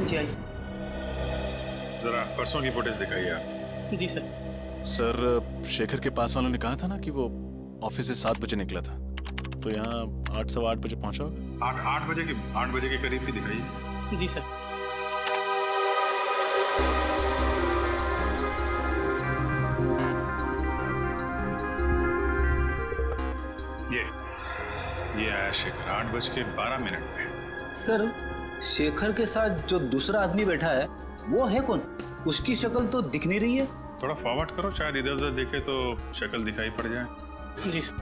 [SPEAKER 18] जी आइए।
[SPEAKER 5] जरा परसों की फुटेज दिखाइए आप।
[SPEAKER 18] जी सर।
[SPEAKER 2] सर, शेखर के पास वालों ने कहा था ना कि वो ऑफिस से 7 बजे निकला था, तो यहाँ 8 सवा 8 बजे पहुंचा होगा।
[SPEAKER 5] 8 बजे के करीब भी दिखाइए।
[SPEAKER 18] जी सर।
[SPEAKER 5] ये आया शेखर 8:12 में।
[SPEAKER 3] सर, शेखर के साथ जो दूसरा आदमी बैठा है वो है कौन? उसकी शक्ल तो दिख नहीं रही है।
[SPEAKER 5] थोड़ा फॉरवर्ड करो, शायद इधर उधर देखे तो शक्ल दिखाई पड़ जाए।
[SPEAKER 18] जी सर।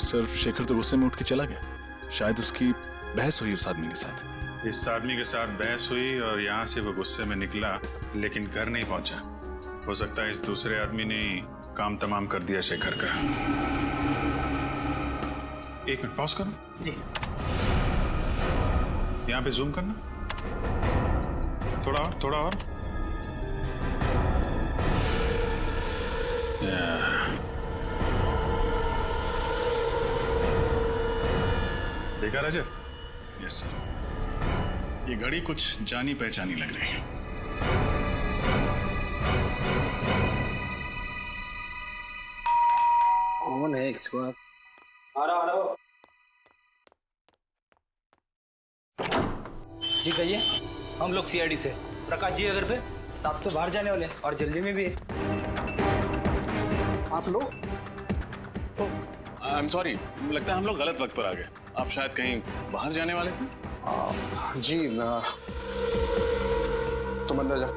[SPEAKER 2] सर, शेखर तो गुस्से में उठ के चला गया। शायद उसकी बहस हुई उस आदमी के साथ।
[SPEAKER 5] इस आदमी के साथ बहस हुई और यहाँ से वो गुस्से में निकला, लेकिन घर नहीं पहुंचा। हो सकता है इस दूसरे आदमी ने काम तमाम कर दिया शेखर का। 1 मिनट पॉज करो।
[SPEAKER 18] जी।
[SPEAKER 5] यहाँ पे जूम करना, थोड़ा और। देखा रजत?
[SPEAKER 2] यस सर, ये घड़ी कुछ जानी पहचानी लग रही है।
[SPEAKER 3] कौन है इस वक्त? जी कहिए। हम लोग CID से। प्रकाश जी अगर पे साहब तो बाहर जाने वाले और जल्दी में भी है।
[SPEAKER 12] आप लोग?
[SPEAKER 2] आई एम सॉरी, लगता है हम लोग गलत वक्त पर आ गए। आप शायद कहीं बाहर जाने वाले थे?
[SPEAKER 12] जी, तुम अंदर जाओ।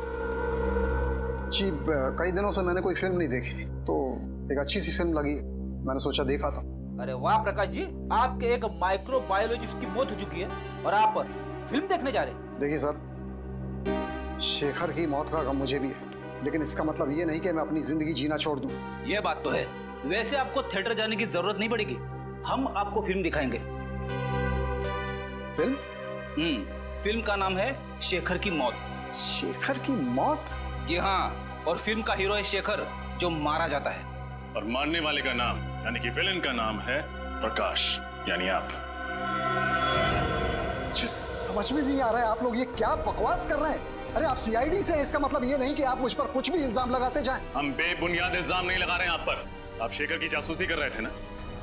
[SPEAKER 12] जी, कई दिनों से मैंने कोई फिल्म नहीं देखी थी, तो एक अच्छी सी फिल्म लगी, मैंने सोचा देखा था।
[SPEAKER 3] अरे वाह प्रकाश जी, आपके एक माइक्रोबायोलॉजिस्ट की मौत हो चुकी है और आप फिल्म देखने जा रहे हैं।
[SPEAKER 12] देखिए सर, शेखर की मौत का गम मुझे भी है, लेकिन इसका मतलब ये नहीं कि मैं अपनी जिंदगी जीना छोड़ दूं।
[SPEAKER 3] ये बात तो है। वैसे आपको थिएटर जाने की जरूरत नहीं पड़ेगी, हम आपको फिल्म दिखाएंगे।
[SPEAKER 12] फिल्म?
[SPEAKER 3] फिल्म का नाम है शेखर की मौत।
[SPEAKER 12] शेखर की मौत?
[SPEAKER 3] जी हाँ, और फिल्म का हीरो है शेखर, जो मारा जाता है।
[SPEAKER 2] और मारने वाले का नाम, यानी कि विलेन का नाम है प्रकाश, यानी आप।
[SPEAKER 12] समझ में नहीं आ रहा है, आप लोग ये क्या बकवास कर रहे हैं? अरे आप सीआईडी से हैं, इसका मतलब ये नहीं कि आप मुझ पर कुछ भी इल्जाम लगाते जाएं।
[SPEAKER 2] हम बेबुनियाद इल्जाम नहीं लगा रहे हैं आप पर। आप शेखर की जासूसी कर रहे थे ना?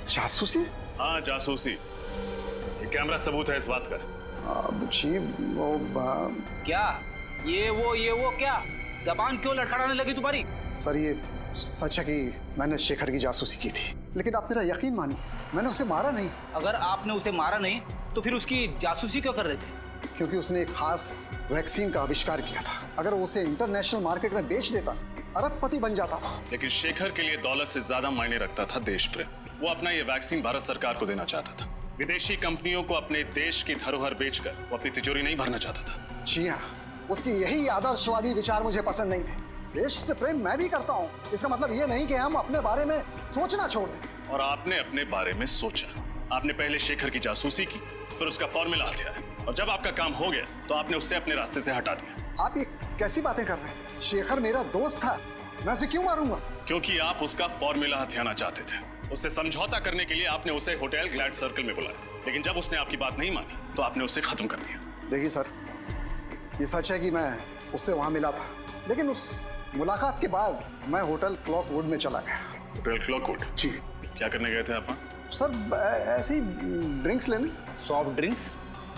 [SPEAKER 12] जासूसी?
[SPEAKER 2] हाँ जासूसी। ये कैमरा सबूत है इस बात का।
[SPEAKER 12] जी वो
[SPEAKER 3] क्या ये वो क्या जबान क्यों लड़खड़ाने लगी तुम्हारी?
[SPEAKER 12] सर ये सच है कि मैंने शेखर की जासूसी की थी, लेकिन आप मेरा यकीन मानिए मैंने उसे मारा नहीं।
[SPEAKER 3] अगर आपने उसे मारा नहीं तो फिर उसकी जासूसी क्यों कर रहे थे?
[SPEAKER 12] क्योंकि उसने एक खास वैक्सीन का आविष्कार किया था। अगर वो उसे इंटरनेशनल मार्केट में बेच देता अरबपति बन जाता।
[SPEAKER 2] लेकिन शेखर के लिए दौलत से ज्यादा मायने रखता था देश प्रेम। वो अपना ये वैक्सीन भारत सरकार को देना चाहता था। विदेशी कंपनियों को अपने देश की धरोहर बेचकर वो अपनी तिजोरी नहीं भरना चाहता था।
[SPEAKER 12] जी हाँ, उसकी यही आदर्शवादी विचार मुझे पसंद नहीं थे। देश से प्रेम मैं भी करता हूँ, इसका मतलब ये नहीं कि हम अपने बारे में सोचना छोड़ दें।
[SPEAKER 2] और आपने अपने बारे में सोचा। आपने पहले शेखर की जासूसी की, फिर उसका फॉर्मूला हथियाया, और जब आपका काम हो गया तो आपने उससे अपने रास्ते से हटा दिया।
[SPEAKER 12] आप ये कैसी बातें कर रहे हैं? शेखर मेरा दोस्त था, मैं उसे क्यों मारूंगा?
[SPEAKER 2] क्योंकि आप उसका फॉर्मूला हथियाना चाहते थे। उससे समझौता करने के लिए आपने उसे होटल ग्लैड सर्कल में बुलाया, लेकिन जब उसने आपकी बात नहीं मानी तो आपने उसे खत्म कर दिया।
[SPEAKER 12] देखिए सर, ये सच है कि मैं उससे वहां मिला था, लेकिन उस मुलाकात के बाद मैं होटल क्लॉकवुड में चला गया।
[SPEAKER 2] होटल क्लॉकवुड?
[SPEAKER 12] जी।
[SPEAKER 2] क्या करने गए थे आप?
[SPEAKER 12] सर ऐसे ही ड्रिंक्स लेने।
[SPEAKER 3] Soft drinks?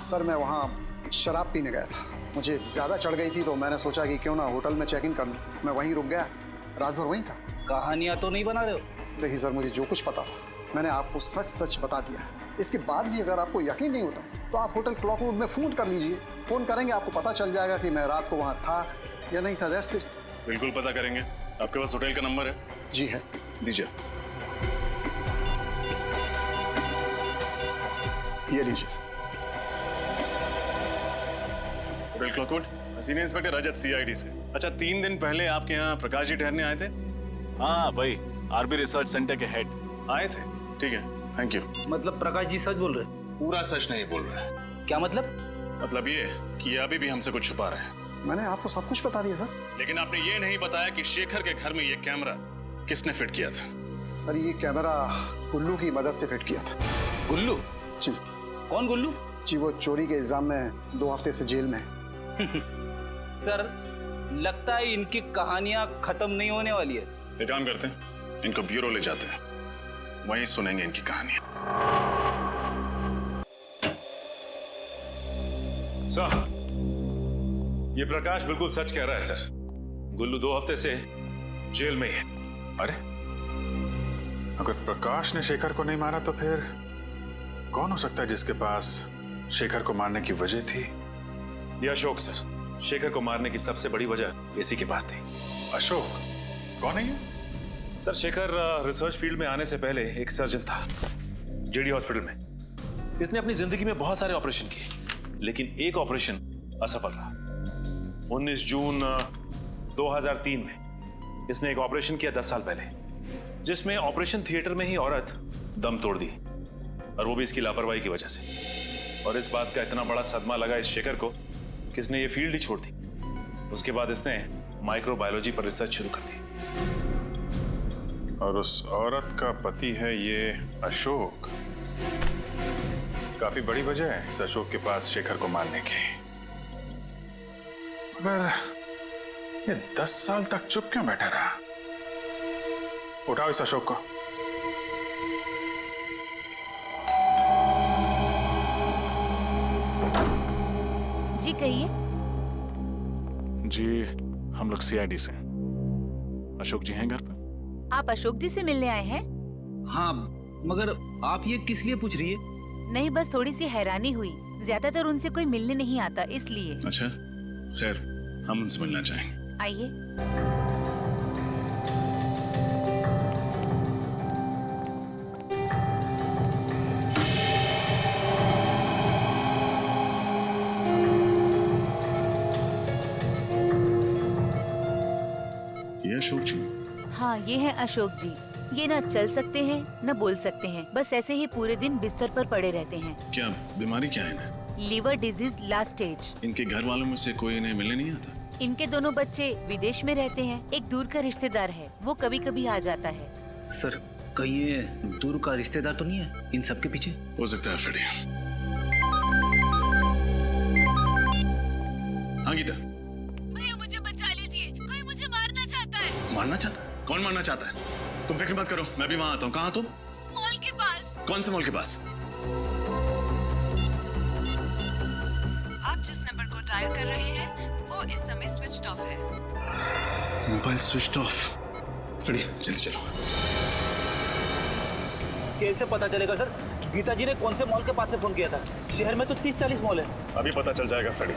[SPEAKER 12] सर मैं वहाँ शराब पीने गया था, मुझे ज़्यादा चढ़ गई थी तो मैंने सोचा कि क्यों ना होटल में चेक इन कर लूँ। मैं वहीं रुक गया, रात भर वहीं था।
[SPEAKER 3] कहानियाँ तो नहीं बना रहे हो?
[SPEAKER 12] देखिए सर, मुझे जो कुछ पता था मैंने आपको सच सच बता दिया। इसके बाद भी अगर आपको यकीन नहीं होता तो आप होटल क्लॉकवुड में फ़ोन कर लीजिए। फ़ोन करेंगे आपको पता चल जाएगा कि मैं रात को वहाँ था या नहीं था। That's it.
[SPEAKER 2] बिल्कुल पता करेंगे। आपके पास होटल का नंबर है?
[SPEAKER 12] जी है।
[SPEAKER 2] दीजिए।
[SPEAKER 12] ये लीजिए सर।
[SPEAKER 2] होटल क्लॉकवुड, सीनियर इंस्पेक्टर रजत, सीआईडी से। अच्छा, 3 दिन पहले आपके यहाँ प्रकाश जी ठहरने आए थे? हाँ वही, आरबी रिसर्च सेंटर के हेड आए थे। ठीक है, थैंक यू।
[SPEAKER 3] मतलब प्रकाश जी सच बोल रहे?
[SPEAKER 2] पूरा सच नहीं बोल रहे।
[SPEAKER 3] क्या मतलब?
[SPEAKER 2] मतलब ये कि अभी भी हमसे कुछ छुपा रहे हैं।
[SPEAKER 12] मैंने आपको सब कुछ बता दिया सर।
[SPEAKER 2] लेकिन आपने ये नहीं बताया कि शेखर के घर में ये कैमरा किसने फिट किया था?
[SPEAKER 12] सर ये कैमरा गुल्लू की मदद से फिट किया था।
[SPEAKER 3] गुल्लू?
[SPEAKER 12] जी।
[SPEAKER 3] कौन गुल्लू?
[SPEAKER 12] जी वो चोरी के इल्जाम में 2 हफ्ते से जेल में।
[SPEAKER 3] सर लगता है इनकी कहानियां खत्म नहीं होने वाली है।
[SPEAKER 2] एक काम करते हैं, इनको ब्यूरो ले जाते हैं, वहीं सुनेंगे इनकी कहानियां।
[SPEAKER 10] सर, ये प्रकाश बिल्कुल सच कह रहा है सर। गुल्लू 2 हफ्ते से जेल में ही है।
[SPEAKER 5] अरे अगर प्रकाश ने शेखर को नहीं मारा तो फिर कौन हो सकता है जिसके पास शेखर को मारने की वजह थी?
[SPEAKER 10] ये अशोक सर। शेखर को मारने की सबसे बड़ी वजह इसी के पास थी।
[SPEAKER 5] अशोक? कौन है ये?
[SPEAKER 10] सर शेखर रिसर्च फील्ड में आने से पहले एक सर्जन था जेडी हॉस्पिटल में। इसने अपनी जिंदगी में बहुत सारे ऑपरेशन किए, लेकिन एक ऑपरेशन असफल रहा। 19 जून 2003 में इसने एक ऑपरेशन किया 10 साल पहले, जिसमें ऑपरेशन थिएटर में ही औरत दम तोड़ दी, और वो भी इसकी लापरवाही की वजह से। और इस बात का इतना बड़ा सदमा लगा इस शेखर को कि इसने ये फील्ड ही छोड़ दी। उसके बाद इसने माइक्रोबायोलॉजी पर रिसर्च शुरू कर दी।
[SPEAKER 5] और उस औरत का पति है ये अशोक। काफी बड़ी वजह है इस अशोक के पास शेखर को मारने की। मगर ये 10 साल तक चुप क्यों बैठा रहा? उठाओ इस अशोक को।
[SPEAKER 19] जी कहिए।
[SPEAKER 2] जी हम लोग सीआईडी से। अशोक जी हैं घर पर?
[SPEAKER 19] आप अशोक जी से मिलने आए हैं?
[SPEAKER 3] हाँ, मगर आप ये किस लिए पूछ रही है?
[SPEAKER 19] नहीं, बस थोड़ी सी हैरानी हुई। ज्यादातर उनसे कोई मिलने नहीं आता, इसलिए।
[SPEAKER 2] अच्छा, खैर हम उनसे मिलना चाहेंगे।
[SPEAKER 19] आइए।
[SPEAKER 2] ये अशोक जी?
[SPEAKER 19] हाँ, ये हैं अशोक जी। ये ना चल सकते हैं न बोल सकते हैं, बस ऐसे ही पूरे दिन बिस्तर पर पड़े रहते हैं।
[SPEAKER 2] क्या बीमारी क्या है इन्हें?
[SPEAKER 19] Liver disease last stage.
[SPEAKER 2] इनके घर वालों में से कोई इन्हें मिलने नहीं आता?
[SPEAKER 19] इनके दोनों बच्चे विदेश में रहते हैं। एक दूर का रिश्तेदार है, वो कभी कभी आ जाता है।
[SPEAKER 3] सर कहीं ये दूर का रिश्तेदार तो नहीं है इन सब के पीछे?
[SPEAKER 2] हो सकता है फ्रेडी। हाँ गीता, मारना चाहता है? कौन मारना चाहता है? तुम फिक्र मत करो, मैं भी वहां आता हूँ। कहाँ तुम?
[SPEAKER 9] मॉल के पास।
[SPEAKER 2] कौन से मॉल के पास?
[SPEAKER 20] आप जिस नंबर को डायल कर रहे हैं वो इस समय स्विच ऑफ है।
[SPEAKER 2] Mobile switch off. फ्रेडी जल्दी चलो।
[SPEAKER 3] कैसे पता चलेगा सर गीता जी ने कौन से मॉल के पास से फोन किया था? शहर में तो 30-40 मॉल है।
[SPEAKER 10] अभी पता चल जाएगा फ्रेडी।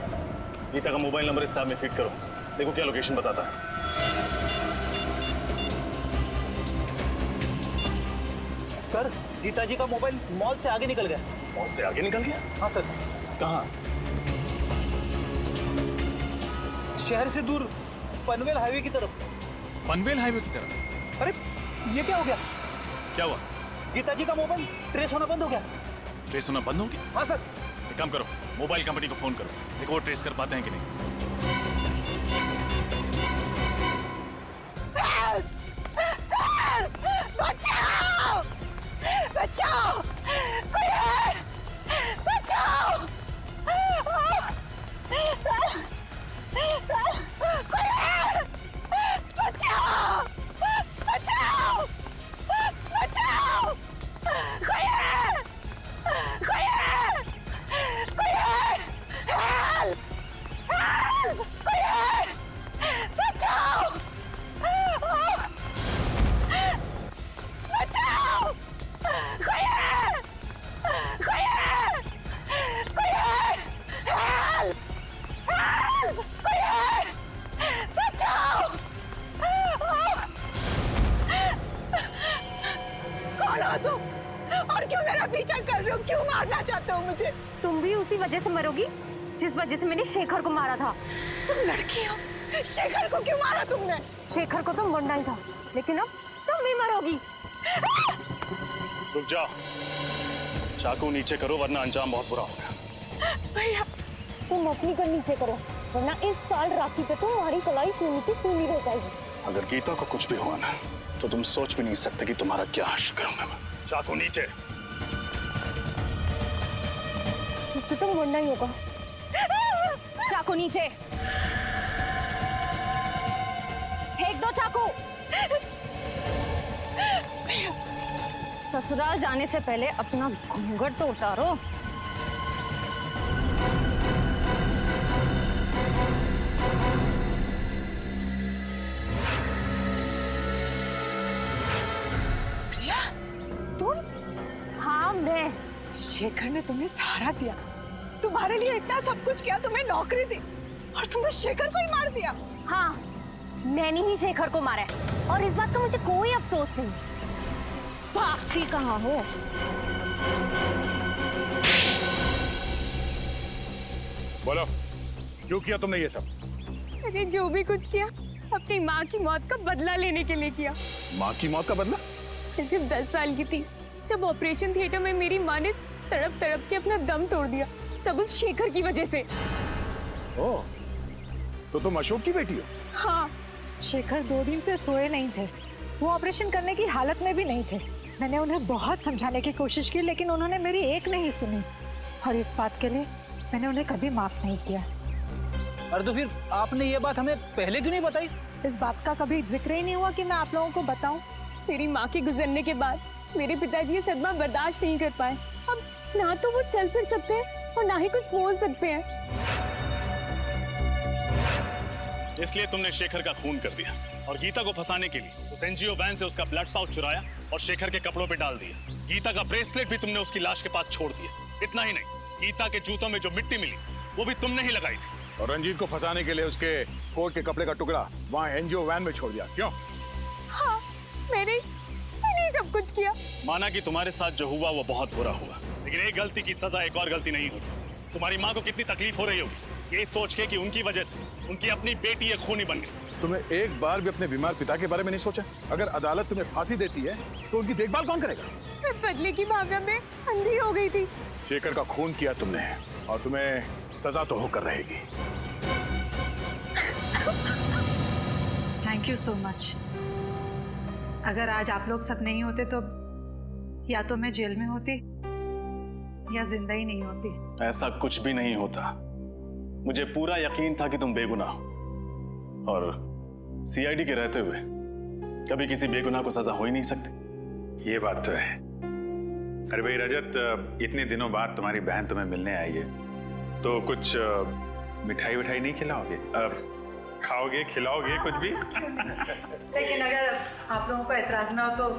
[SPEAKER 10] गीता का मोबाइल नंबर इस टैब में फीड करो, देखो क्या लोकेशन बताता है।
[SPEAKER 3] सर गीता जी का मोबाइल मॉल से आगे निकल गया।
[SPEAKER 10] मॉल से आगे निकल गया?
[SPEAKER 3] हाँ सर।
[SPEAKER 10] कहाँ?
[SPEAKER 3] शहर से दूर पनवेल हाईवे की तरफ।
[SPEAKER 2] पनवेल हाईवे की तरफ?
[SPEAKER 3] अरे ये क्या हो गया?
[SPEAKER 2] क्या हुआ?
[SPEAKER 3] गीता जी का मोबाइल ट्रेस होना बंद हो गया।
[SPEAKER 2] ट्रेस होना बंद हो गया?
[SPEAKER 3] हाँ सर।
[SPEAKER 2] एक काम करो, मोबाइल कंपनी को फोन करो, देखो वो ट्रेस कर पाते हैं कि नहीं।
[SPEAKER 13] बचाओ! बचाओ! कोई है! बचाओ! कोई है! बचाओ! बचाओ! बचाओ! कोई है! कोई है! कोई है! हेल्प! हेल्प! कोई है! बचाओ! बचाओ! कोई है! कोई है! कोई है! हेल्प! हेल्प! कोई है! बचाओ! कौन हो तुम? और क्यों मेरा पीछा कर रहे हो? क्यों मारना चाहते हो मुझे?
[SPEAKER 8] तुम भी उसी वजह से मरोगी जिस वजह से मैंने शेखर को मारा था।
[SPEAKER 13] तुम लड़की हो, शेखर को क्यों मारा तुमने?
[SPEAKER 8] शेखर को तो मुंडा ही था, लेकिन अब तुम भी मरोगी।
[SPEAKER 10] रुक जाओ, चाकू नीचे करो वरना अंजाम बहुत बुरा होगा।
[SPEAKER 13] भैया
[SPEAKER 8] तुम अपनी कर नीचे करो, वरना इस साल राखी पे तुम्हारी कलाई खूनी की खूनी रह जाएगी।
[SPEAKER 2] अगर गीता को कुछ भी हुआ ना तो तुम सोच भी नहीं सकते कि तुम्हारा क्या हश्र करूंगा मैं। चाकू नीचे।
[SPEAKER 8] इससे तो मुंडा ही होगा। चाकू नीचे। फेंक दो चाकू। ससुराल जाने से पहले अपना घूंघट तो उतारो।
[SPEAKER 13] प्रिया, तुम?
[SPEAKER 8] हाँ मैं।
[SPEAKER 13] शेखर ने तुम्हें सहारा दिया, तुम्हारे लिए इतना सब कुछ किया, तुम्हें नौकरी दी, और तुमने शेखर को ही मार दिया।
[SPEAKER 8] हाँ, मैंने ही शेखर को मारा है और इस बात का मुझे कोई अफसोस नहीं। भागती कहाँ हो?
[SPEAKER 5] बोलो, क्यों किया तुमने ये सब?
[SPEAKER 6] मैंने जो भी कुछ किया अपनी माँ की मौत का बदला लेने के लिए किया।
[SPEAKER 5] माँ की मौत का बदला?
[SPEAKER 6] मैं सिर्फ 10 साल की थी जब ऑपरेशन थिएटर में मेरी माँ ने तड़प तड़प के अपना दम तोड़ दिया, सब उस शेखर की वजह से।
[SPEAKER 5] ओह, तो तुम अशोक की बेटी हो?
[SPEAKER 6] हाँ।
[SPEAKER 13] शेखर 2 दिन से सोए नहीं थे, वो ऑपरेशन करने की हालत में भी नहीं थे। मैंने उन्हें बहुत समझाने की कोशिश की, लेकिन उन्होंने मेरी एक नहीं सुनी, और इस बात के लिए मैंने उन्हें कभी माफ नहीं किया।
[SPEAKER 3] अरे तो फिर आपने ये बात हमें पहले क्यों नहीं बताई?
[SPEAKER 13] इस बात का कभी जिक्र ही नहीं हुआ कि मैं आप लोगों को बताऊं।
[SPEAKER 6] मेरी माँ के गुजरने के बाद मेरे पिताजी ये सदमा बर्दाश्त नहीं कर पाए। अब ना तो वो चल फिर सकते हैं और ना ही कुछ बोल सकते हैं।
[SPEAKER 2] इसलिए तुमने शेखर का खून कर दिया और गीता को फंसाने के लिए उस एनजीओ वैन से उसका ब्लड पाउच चुराया और शेखर के कपड़ों पे डाल दिया। गीता का ब्रेसलेट भी तुमने उसकी लाश के पास छोड़ दिया। इतना ही नहीं, गीता के जूतों में जो मिट्टी मिली वो भी तुमने ही लगाई थी।
[SPEAKER 5] और रंजीत को फंसाने के लिए उसके कोट के कपड़े का टुकड़ा वहाँ एनजीओ वैन में छोड़ दिया, क्यों?
[SPEAKER 6] हाँ, मैंने सब कुछ किया।
[SPEAKER 2] माना कि तुम्हारे साथ जो हुआ वो बहुत बुरा हुआ, लेकिन एक गलती की सजा एक और गलती नहीं होती। तुम्हारी माँ को कितनी तकलीफ हो रही होगी ये सोच के कि उनकी वजह से उनकी अपनी बेटी एक खूनी बन गई।
[SPEAKER 5] तुम्हें एक बार भी अपने बीमार पिता के बारे में नहीं सोचा? अगर अदालत तुम्हें फांसी देती है तो उनकी देखभाल कौन करेगा?
[SPEAKER 6] मैं बदले की भावना में अंधी हो गई थी।
[SPEAKER 5] शेखर का खून किया तुमने और तुम्हें सजा तो होकर रहेगी।
[SPEAKER 13] Thank you so much. अगर आज आप लोग सब नहीं होते तो या तो मैं जेल में होती या जिंदा ही नहीं होती।
[SPEAKER 2] ऐसा कुछ भी नहीं होता। मुझे पूरा यकीन था कि तुम बेगुनाह हो और सीआईडी के रहते हुए कभी किसी बेगुनाह को सजा हो ही नहीं सकती।
[SPEAKER 5] ये बात तो है। अरे भाई रजत, इतने दिनों बाद तुम्हारी बहन तुम्हें मिलने आई है, तो कुछ मिठाई विठाई नहीं खिलाओगे? खाओगे, खिलाओगे कुछ भी?
[SPEAKER 13] लेकिन अगर आप लोगों को एतराज ना हो तो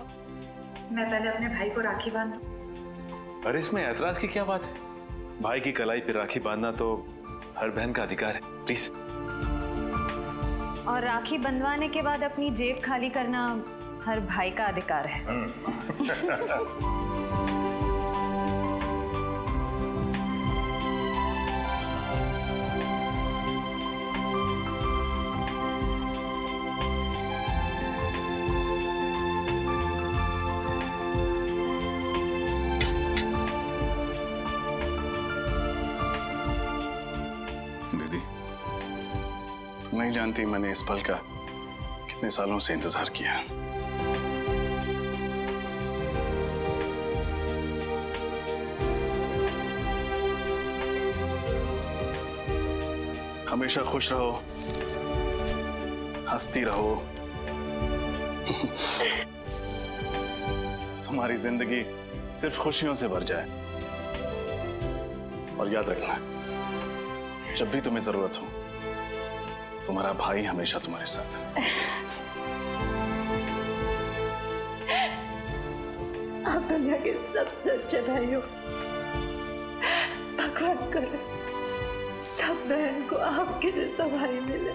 [SPEAKER 13] मैं पहले अपने भाई को राखी बांध दूं।
[SPEAKER 10] अरे इसमें ऐतराज की क्या बात है? भाई की कलाई पे राखी बांधना तो हर बहन का अधिकार है। प्लीज।
[SPEAKER 9] और राखी बंधवाने के बाद अपनी जेब खाली करना हर भाई का अधिकार है।
[SPEAKER 2] नहीं जानती मैंने इस पल का कितने सालों से इंतजार किया। हमेशा खुश रहो, हंसती रहो। तुम्हारी जिंदगी सिर्फ खुशियों से भर जाए। और याद रखना, जब भी तुम्हें जरूरत हो, तुम्हारा भाई हमेशा तुम्हारे साथ।
[SPEAKER 13] आप दुनिया के सबसे अच्छे भाई हो। भगवान करे सब बहन को आपके जैसा भाई मिले।